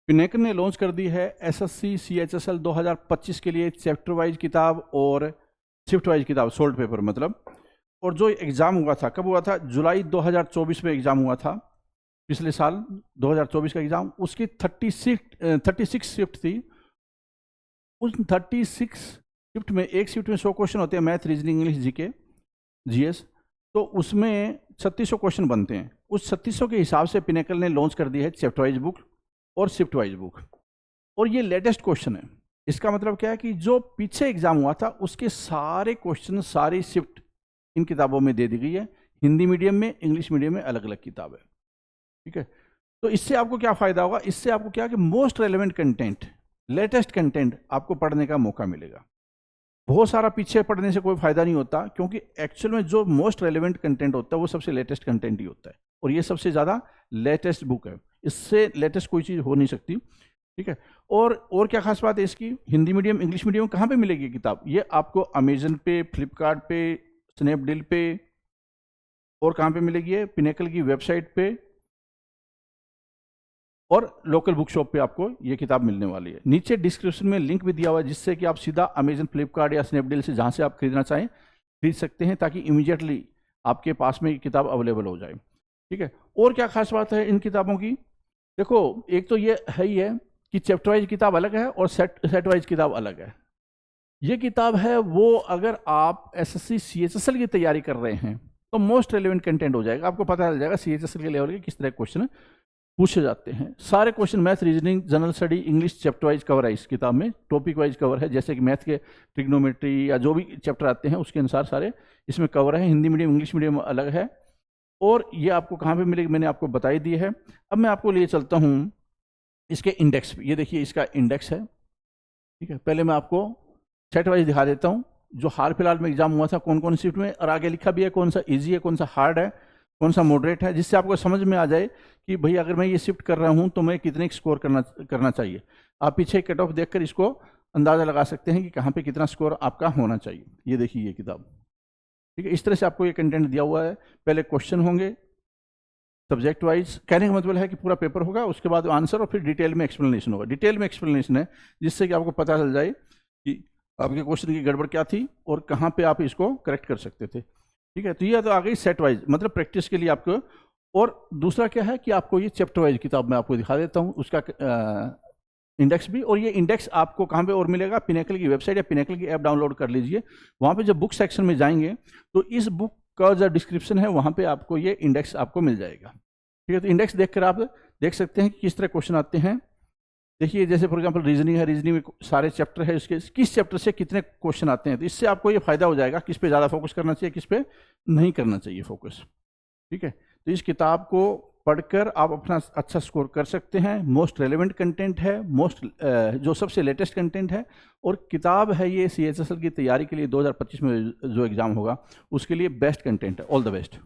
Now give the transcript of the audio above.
Pinnacle ने launch कर दी है एसएससी सीएचएसएल 2025 के लिए चैप्टर वाइज किताब और शिफ्ट वाइज किताब, सोल्ड पेपर मतलब। और जो एग्ज़ाम हुआ था, कब हुआ था? जुलाई 2024 में एग्ज़ाम हुआ था, पिछले साल 2024 का एग्ज़ाम। उसकी 36 शिफ्ट थी। उस 36 शिफ्ट में एक शिफ्ट में 100 क्वेश्चन होते हैं, math, reasoning, English, GK, GS. तो उसमें 3600 क्वेश्चन बनते हैं। उस 3600 के हिसाब से पिनेकल ने लॉन्च कर दी है चैप्टर वाइज बुक और शिफ्ट वाइज बुक। और ये लेटेस्ट क्वेश्चन है। इसका मतलब क्या है कि जो पीछे एग्जाम हुआ था उसके सारे क्वेश्चन, सारी शिफ्ट इन किताबों में दे दी गई है। हिंदी मीडियम में, इंग्लिश मीडियम में अलग अलग किताब है। ठीक है, तो इससे आपको क्या फायदा होगा? इससे आपको क्या कि most relevant content, latest content आपको पढ़ने का मौका मिलेगा। बहुत सारा पीछे पढ़ने से कोई फायदा नहीं होता, क्योंकि एक्चुअल में जो मोस्ट रेलेवेंट कंटेंट होता है वो सबसे लेटेस्ट कंटेंट ही होता है। और ये सबसे ज़्यादा लेटेस्ट बुक है, इससे लेटेस्ट कोई चीज़ हो नहीं सकती। ठीक है, और क्या खास बात है इसकी? हिंदी मीडियम, इंग्लिश मीडियम कहाँ पे मिलेगी किताब? ये आपको अमेजन पे, फ्लिपकार्ट पे, स्नैपडील पे, और कहाँ पे मिलेगी? है पिनेकल की वेबसाइट पे और लोकल बुक शॉप पे आपको ये किताब मिलने वाली है। नीचे डिस्क्रिप्शन में लिंक भी दिया हुआ है, जिससे कि आप सीधा अमेजन, फ्लिपकार्ट या स्नैपडील से जहाँ से आप खरीदना चाहें खरीद सकते हैं, ताकि इमीडिएटली आपके पास में ये किताब अवेलेबल हो जाए। ठीक है, और क्या खास बात है इन किताबों की? देखो, एक तो ये है ही है कि चैप्टर वाइज किताब अलग है और सेट वाइज किताब अलग है। ये किताब है वो, अगर आप एसएससी सीएचएसएल की तैयारी कर रहे हैं तो मोस्ट रेलेवेंट कंटेंट हो जाएगा। आपको पता चल जाएगा सीएचएसएल के लेवल के किस तरह क्वेश्चन पूछे जाते हैं। सारे question math, reasoning, general study, English chapter wise cover है इस किताब में, टॉपिक वाइज कवर है। जैसे कि मैथ के ट्रिग्नोमेट्री या जो भी चैप्टर आते हैं उसके अनुसार सारे इसमें कवर है। हिंदी मीडियम, इंग्लिश मीडियम अलग है। और ये आपको कहाँ पे मिलेगी मैंने आपको बताई दी है। अब मैं आपको लिए चलता हूँ इसके इंडेक्स। ये देखिए इसका इंडेक्स है। ठीक है, पहले मैं आपको सेट वाइज दिखा देता हूँ जो हाल फिलहाल में एग्जाम हुआ था, कौन कौन सी शिफ्ट में, और आगे लिखा भी है कौन सा ईजी है, कौन सा हार्ड है, कौन सा मॉडरेट है, जिससे आपको समझ में आ जाए कि भाई अगर मैं ये शिफ्ट कर रहा हूँ तो मैं कितने स्कोर करना चाहिए। आप पीछे कट ऑफ देखकर इसको अंदाज़ा लगा सकते हैं कि कहाँ पे कितना स्कोर आपका होना चाहिए। ये देखिए ये किताब। ठीक है, इस तरह से आपको ये कंटेंट दिया हुआ है। पहले क्वेश्चन होंगे सब्जेक्ट वाइज, कहने का मतलब है कि पूरा पेपर होगा, उसके बाद आंसर, और फिर डिटेल में एक्सप्लेनेशन होगा। डिटेल में एक्सप्लेनेशन है जिससे कि आपको पता चल जाए कि आपके क्वेश्चन की गड़बड़ क्या थी और कहाँ पे आप इसको करेक्ट कर सकते थे। ठीक है, तो ये तो आ गई सेट वाइज, मतलब प्रैक्टिस के लिए आपको। और दूसरा क्या है कि आपको ये चैप्टर वाइज किताब मैं आपको दिखा देता हूँ, उसका इंडेक्स भी। और ये इंडेक्स आपको कहाँ पे और मिलेगा? पिनेकल की वेबसाइट या पिनेकल की ऐप डाउनलोड कर लीजिए। वहाँ पे जब बुक सेक्शन में जाएंगे तो इस बुक का जो डिस्क्रिप्शन है वहाँ पे आपको ये इंडेक्स आपको मिल जाएगा। ठीक है, तो इंडेक्स देखकर आप देख सकते हैं कि किस तरह क्वेश्चन आते हैं। देखिए जैसे फॉर एग्जांपल रीजनिंग है, रीजनिंग में सारे चैप्टर है, उसके किस चैप्टर से कितने क्वेश्चन आते हैं। तो इससे आपको ये फायदा हो जाएगा किस पे ज़्यादा फोकस करना चाहिए, किस पे नहीं करना चाहिए फोकस। ठीक है, तो इस किताब को पढ़कर आप अपना अच्छा स्कोर कर सकते हैं। मोस्ट रेलेवेंट कंटेंट है, जो सबसे लेटेस्ट कंटेंट है। और किताब है ये सीएचएसएल की तैयारी के लिए 2025 में जो एग्ज़ाम होगा उसके लिए बेस्ट कंटेंट है। All the best.